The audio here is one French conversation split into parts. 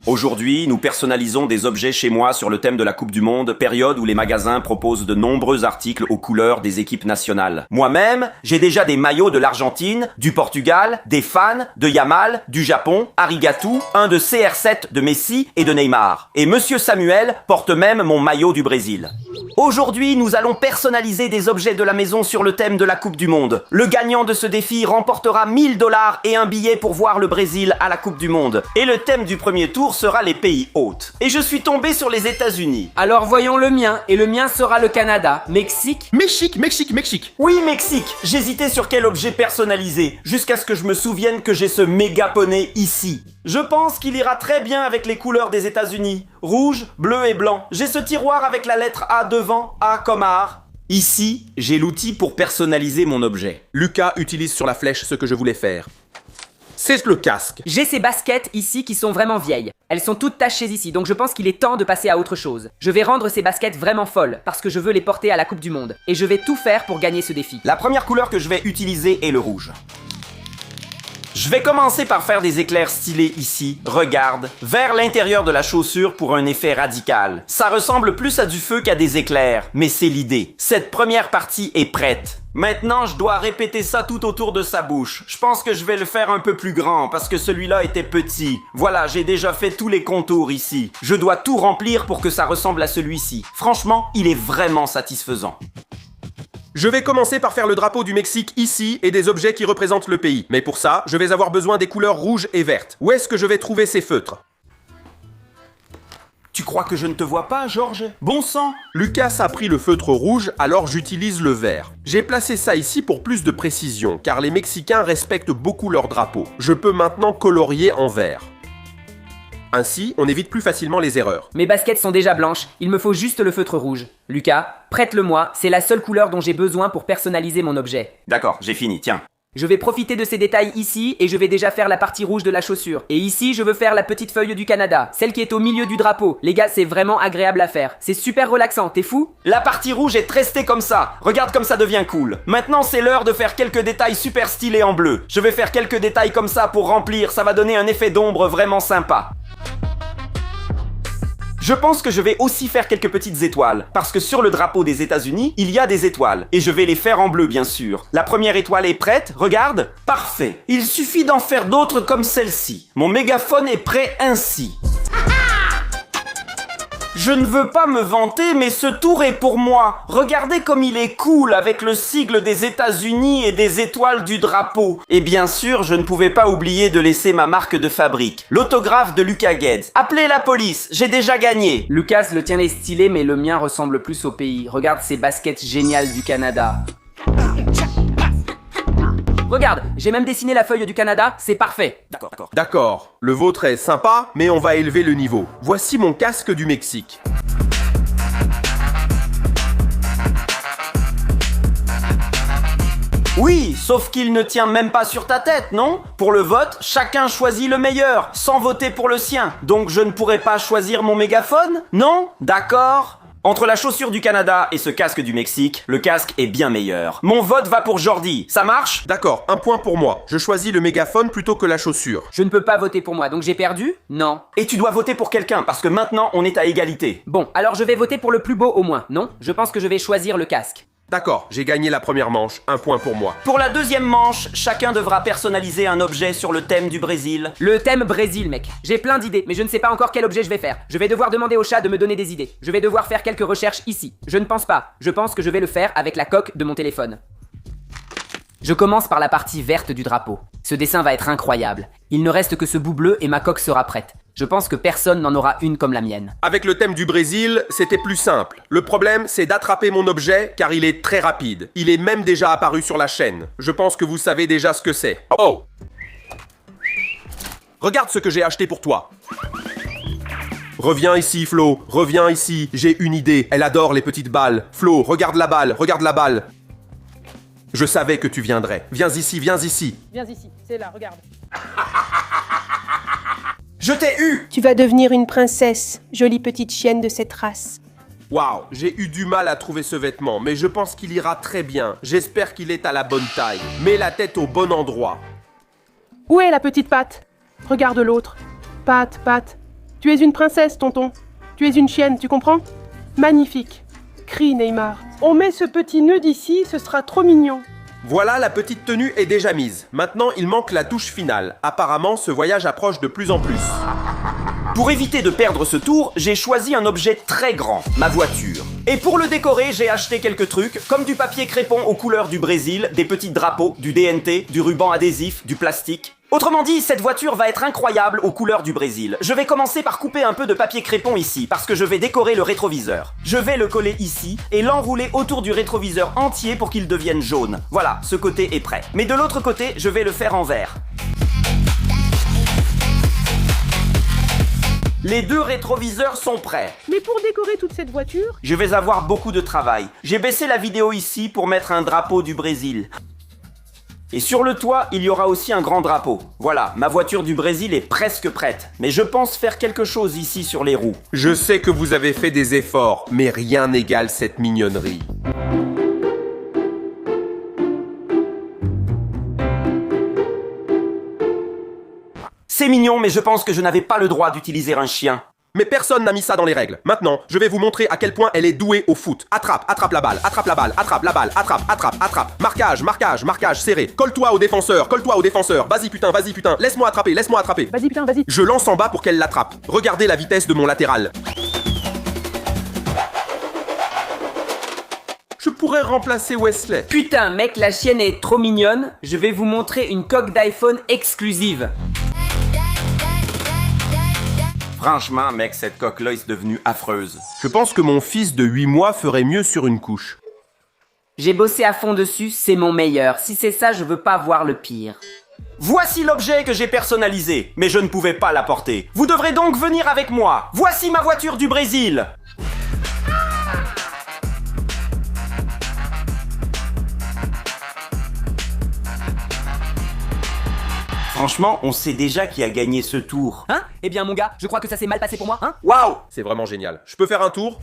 Aujourd'hui, nous personnalisons des objets chez moi sur le thème de la Coupe du Monde, période où les magasins proposent de nombreux articles aux couleurs des équipes nationales. Moi-même, j'ai déjà des maillots de l'Argentine, du Portugal, des fans, de Yamal, du Japon, Arigatou, un de CR7 de Messi et de Neymar. Et Monsieur Samuel porte même mon maillot du Brésil. Aujourd'hui, nous allons personnaliser des objets de la maison sur le thème de la Coupe du Monde. Le gagnant de ce défi remportera 1 000 $ et un billet pour voir le Brésil à la Coupe du Monde. Et le thème du premier tour sera les pays hôtes. Et je suis tombé sur les États-Unis. Alors voyons le mien, et le mien sera le Canada. Mexique? Mexique. Oui, Mexique. J'hésitais sur quel objet personnaliser, jusqu'à ce que je me souvienne que j'ai ce méga poney ici. Je pense qu'il ira très bien avec les couleurs des États-Unis. Rouge, bleu et blanc. J'ai ce tiroir avec la lettre A devant, A comme art. Ici, j'ai l'outil pour personnaliser mon objet. Lucas utilise sur la flèche ce que je voulais faire. C'est le casque. J'ai ces baskets ici qui sont vraiment vieilles. Elles sont toutes tachées ici, donc je pense qu'il est temps de passer à autre chose. Je vais rendre ces baskets vraiment folles, parce que je veux les porter à la Coupe du Monde. Et je vais tout faire pour gagner ce défi. La première couleur que je vais utiliser est le rouge. Je vais commencer par faire des éclairs stylés ici, regarde, vers l'intérieur de la chaussure pour un effet radical. Ça ressemble plus à du feu qu'à des éclairs, mais c'est l'idée. Cette première partie est prête. Maintenant, je dois répéter ça tout autour de sa bouche. Je pense que je vais le faire un peu plus grand parce que celui-là était petit. Voilà, j'ai déjà fait tous les contours ici. Je dois tout remplir pour que ça ressemble à celui-ci. Franchement, il est vraiment satisfaisant. Je vais commencer par faire le drapeau du Mexique ici et des objets qui représentent le pays. Mais pour ça, je vais avoir besoin des couleurs rouges et vertes. Où est-ce que je vais trouver ces feutres? Tu crois que je ne te vois pas, Georges? Bon sang! Lucas a pris le feutre rouge, alors j'utilise le vert. J'ai placé ça ici pour plus de précision, car les Mexicains respectent beaucoup leur drapeau. Je peux maintenant colorier en vert. Ainsi, on évite plus facilement les erreurs. Mes baskets sont déjà blanches, il me faut juste le feutre rouge. Lucas, prête-le-moi, c'est la seule couleur dont j'ai besoin pour personnaliser mon objet. D'accord, j'ai fini, tiens. Je vais profiter de ces détails ici et je vais déjà faire la partie rouge de la chaussure. Et ici, je veux faire la petite feuille du Canada, celle qui est au milieu du drapeau. Les gars, c'est vraiment agréable à faire. C'est super relaxant, t'es fou? La partie rouge est restée comme ça. Regarde comme ça devient cool. Maintenant, c'est l'heure de faire quelques détails super stylés en bleu. Je vais faire quelques détails comme ça pour remplir, ça va donner un effet d'ombre vraiment sympa. Je pense que je vais aussi faire quelques petites étoiles, parce que sur le drapeau des États-Unis, il y a des étoiles, et je vais les faire en bleu bien sûr. La première étoile est prête, regarde. Parfait. Il suffit d'en faire d'autres comme celle-ci. Mon mégaphone est prêt ainsi. Je ne veux pas me vanter, mais ce tour est pour moi. Regardez comme il est cool avec le sigle des États-Unis et des étoiles du drapeau. Et bien sûr, je ne pouvais pas oublier de laisser ma marque de fabrique, l'autographe de Lucas Guedes. Appelez la police, j'ai déjà gagné. Lucas, le tien est stylé, mais le mien ressemble plus au pays. Regarde ces baskets géniales du Canada. Regarde, j'ai même dessiné la feuille du Canada, c'est parfait. D'accord, le vôtre est sympa, mais on va élever le niveau. Voici mon casque du Mexique. Oui, sauf qu'il ne tient même pas sur ta tête, non? Pour le vote, chacun choisit le meilleur, sans voter pour le sien. Donc je ne pourrais pas choisir mon mégaphone? Non? D'accord. Entre la chaussure du Canada et ce casque du Mexique, le casque est bien meilleur. Mon vote va pour Jordi, ça marche? D'accord, un point pour moi. Je choisis le mégaphone plutôt que la chaussure. Je ne peux pas voter pour moi, donc j'ai perdu? Non. Et tu dois voter pour quelqu'un, parce que maintenant on est à égalité. Bon, alors je vais voter pour le plus beau au moins, non? Je pense que je vais choisir le casque. D'accord, j'ai gagné la première manche, un point pour moi. Pour la deuxième manche, chacun devra personnaliser un objet sur le thème du Brésil. Le thème Brésil, mec. J'ai plein d'idées, mais je ne sais pas encore quel objet je vais faire. Je vais devoir demander au chat de me donner des idées. Je vais devoir faire quelques recherches ici. Je ne pense pas. Je pense que je vais le faire avec la coque de mon téléphone. Je commence par la partie verte du drapeau. Ce dessin va être incroyable. Il ne reste que ce bout bleu et ma coque sera prête. Je pense que personne n'en aura une comme la mienne. Avec le thème du Brésil, c'était plus simple. Le problème, c'est d'attraper mon objet car il est très rapide. Il est même déjà apparu sur la chaîne. Je pense que vous savez déjà ce que c'est. Oh! Regarde ce que j'ai acheté pour toi. Reviens ici, Flo. Reviens ici. J'ai une idée. Elle adore les petites balles. Flo, regarde la balle. Regarde la balle. Je savais que tu viendrais. Viens ici, viens ici. Viens ici, c'est là, regarde. Je t'ai eu! Tu vas devenir une princesse, jolie petite chienne de cette race. Waouh, j'ai eu du mal à trouver ce vêtement, mais je pense qu'il ira très bien. J'espère qu'il est à la bonne taille. Mets la tête au bon endroit. Où est la petite patte? Regarde l'autre. Patte, patte. Tu es une princesse, tonton. Tu es une chienne, tu comprends? Magnifique. Crie Neymar. On met ce petit nœud d'ici, ce sera trop mignon. Voilà, la petite tenue est déjà mise. Maintenant, il manque la touche finale. Apparemment, ce voyage approche de plus en plus. Pour éviter de perdre ce tour, j'ai choisi un objet très grand, ma voiture. Et pour le décorer, j'ai acheté quelques trucs, comme du papier crépon aux couleurs du Brésil, des petits drapeaux, du DNT, du ruban adhésif, du plastique. Autrement dit, cette voiture va être incroyable aux couleurs du Brésil. Je vais commencer par couper un peu de papier crépon ici, parce que je vais décorer le rétroviseur. Je vais le coller ici, et l'enrouler autour du rétroviseur entier pour qu'il devienne jaune. Voilà, ce côté est prêt. Mais de l'autre côté, je vais le faire en vert. Les deux rétroviseurs sont prêts. Mais pour décorer toute cette voiture, Je vais avoir beaucoup de travail. J'ai baissé la vidéo ici pour mettre un drapeau du Brésil. Et sur le toit, il y aura aussi un grand drapeau. Voilà, ma voiture du Brésil est presque prête. Mais je pense faire quelque chose ici sur les roues. Je sais que vous avez fait des efforts, mais rien n'égale cette mignonnerie. C'est mignon, mais je pense que je n'avais pas le droit d'utiliser un chien. Mais personne n'a mis ça dans les règles. Maintenant, je vais vous montrer à quel point elle est douée au foot. Attrape, attrape la balle, attrape la balle, attrape la balle, attrape, attrape, attrape. Marquage, marquage, marquage serré. Colle-toi au défenseur, colle-toi au défenseur. Vas-y putain, laisse-moi attraper, laisse-moi attraper. vas-y putain, vas-y. Je lance en bas pour qu'elle l'attrape. Regardez la vitesse de mon latéral. Je pourrais remplacer Wesley. Putain, mec, la chienne est trop mignonne. Je vais vous montrer une coque d'iPhone exclusive. Franchement, mec, cette coque-là est devenue affreuse. Je pense que mon fils de 8 mois ferait mieux sur une couche. J'ai bossé à fond dessus, c'est mon meilleur. Si c'est ça, je veux pas voir le pire. Voici l'objet que j'ai personnalisé, mais je ne pouvais pas l'apporter. Vous devrez donc venir avec moi. Voici ma voiture du Brésil. Franchement, on sait déjà qui a gagné ce tour. Hein? Eh bien, mon gars, je crois que ça s'est mal passé pour moi, hein? Waouh! C'est vraiment génial. Je peux faire un tour?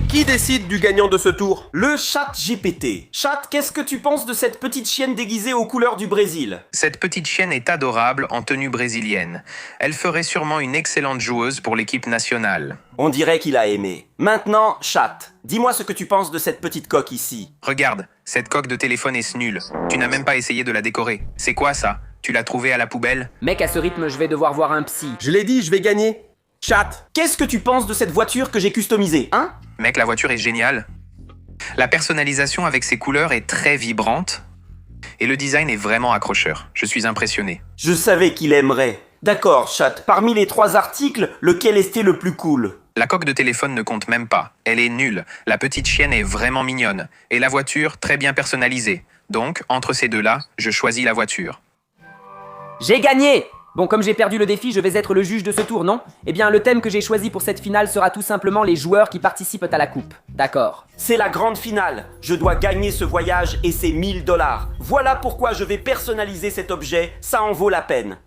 Qui décide du gagnant de ce tour? Le chat GPT. Chat, qu'est-ce que tu penses de cette petite chienne déguisée aux couleurs du Brésil? Cette petite chienne est adorable en tenue brésilienne. Elle ferait sûrement une excellente joueuse pour l'équipe nationale. On dirait qu'il a aimé. Maintenant, chat, dis-moi ce que tu penses de cette petite coque ici. Regarde, cette coque de téléphone est nulle. Tu n'as même pas essayé de la décorer. C'est quoi ça? Tu l'as trouvée à la poubelle? Mec, à ce rythme, je vais devoir voir un psy. Je l'ai dit, je vais gagner. Chat. Qu'est-ce que tu penses de cette voiture que j'ai customisée, hein? Mec, la voiture est géniale. La personnalisation avec ses couleurs est très vibrante. Et le design est vraiment accrocheur. Je suis impressionné. Je savais qu'il aimerait. D'accord, chat, parmi les 3 articles, lequel était le plus cool? La coque de téléphone ne compte même pas. Elle est nulle. La petite chienne est vraiment mignonne. Et la voiture, très bien personnalisée. Donc, entre ces deux-là, je choisis la voiture. J'ai gagné! Bon, comme j'ai perdu le défi, je vais être le juge de ce tour, non? Eh bien, le thème que j'ai choisi pour cette finale sera tout simplement les joueurs qui participent à la coupe. D'accord. C'est la grande finale. Je dois gagner ce voyage et c'est 1000 $. Voilà pourquoi je vais personnaliser cet objet, ça en vaut la peine.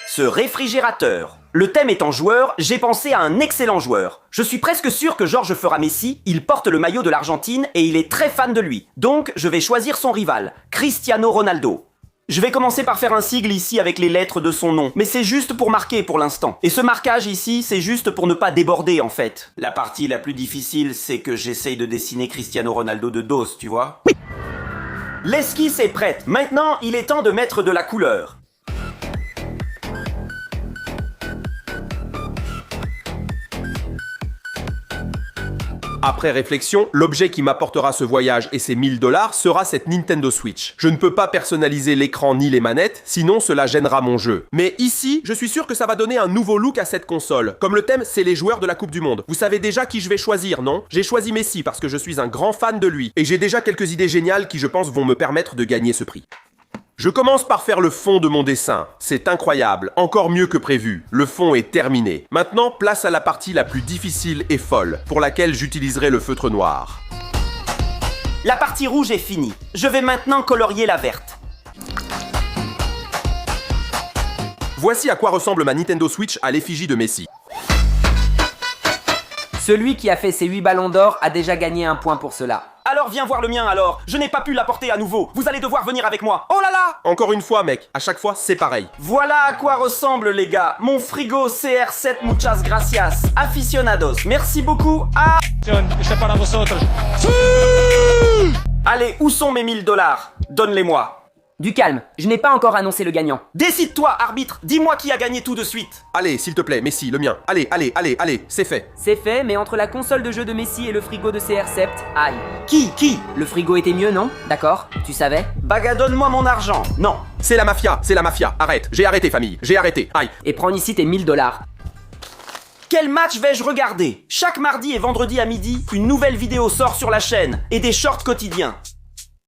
Ce réfrigérateur. Le thème étant joueur, j'ai pensé à un excellent joueur. Je suis presque sûr que Georges fera Messi, il porte le maillot de l'Argentine et il est très fan de lui. Donc, je vais choisir son rival, Cristiano Ronaldo. Je vais commencer par faire un sigle ici avec les lettres de son nom, mais c'est juste pour marquer pour l'instant. Et ce marquage ici, c'est juste pour ne pas déborder en fait. La partie la plus difficile, c'est que j'essaye de dessiner Cristiano Ronaldo de dos, tu vois? Oui. L'esquisse est prête, maintenant il est temps de mettre de la couleur. Après réflexion, l'objet qui m'apportera ce voyage et ces 1000 $ sera cette Nintendo Switch. Je ne peux pas personnaliser l'écran ni les manettes, sinon cela gênera mon jeu. Mais ici, je suis sûr que ça va donner un nouveau look à cette console. Comme le thème, c'est les joueurs de la Coupe du Monde. Vous savez déjà qui je vais choisir, non? J'ai choisi Messi parce que je suis un grand fan de lui. Et j'ai déjà quelques idées géniales qui, je pense, vont me permettre de gagner ce prix. Je commence par faire le fond de mon dessin. C'est incroyable, encore mieux que prévu. Le fond est terminé. Maintenant, place à la partie la plus difficile et folle, pour laquelle j'utiliserai le feutre noir. La partie rouge est finie. Je vais maintenant colorier la verte. Voici à quoi ressemble ma Nintendo Switch à l'effigie de Messi. Celui qui a fait ses 8 ballons d'or a déjà gagné un point pour cela. Alors viens voir le mien alors. Je n'ai pas pu l'apporter à nouveau. Vous allez devoir venir avec moi. Oh là là! Encore une fois, mec, à chaque fois, c'est pareil. Voilà à quoi ressemble les gars. Mon frigo CR7 muchas gracias. Aficionados. Merci beaucoup. Ah! Allez, où sont mes 1000 $? Donne-les-moi. Du calme, je n'ai pas encore annoncé le gagnant. Décide-toi, arbitre. Dis-moi qui a gagné tout de suite. Allez, s'il te plaît, Messi, le mien. Allez, c'est fait. C'est fait, mais entre la console de jeu de Messi et le frigo de CR7, aïe. Qui? Le frigo était mieux, non? D'accord, tu savais? Baga, donne-moi mon argent. Non. C'est la mafia. Arrête, j'ai arrêté, famille. J'ai arrêté. Aïe. Et prends ici tes 1000 $. Quel match vais-je regarder? Chaque mardi et vendredi à midi, une nouvelle vidéo sort sur la chaîne et des shorts quotidiens.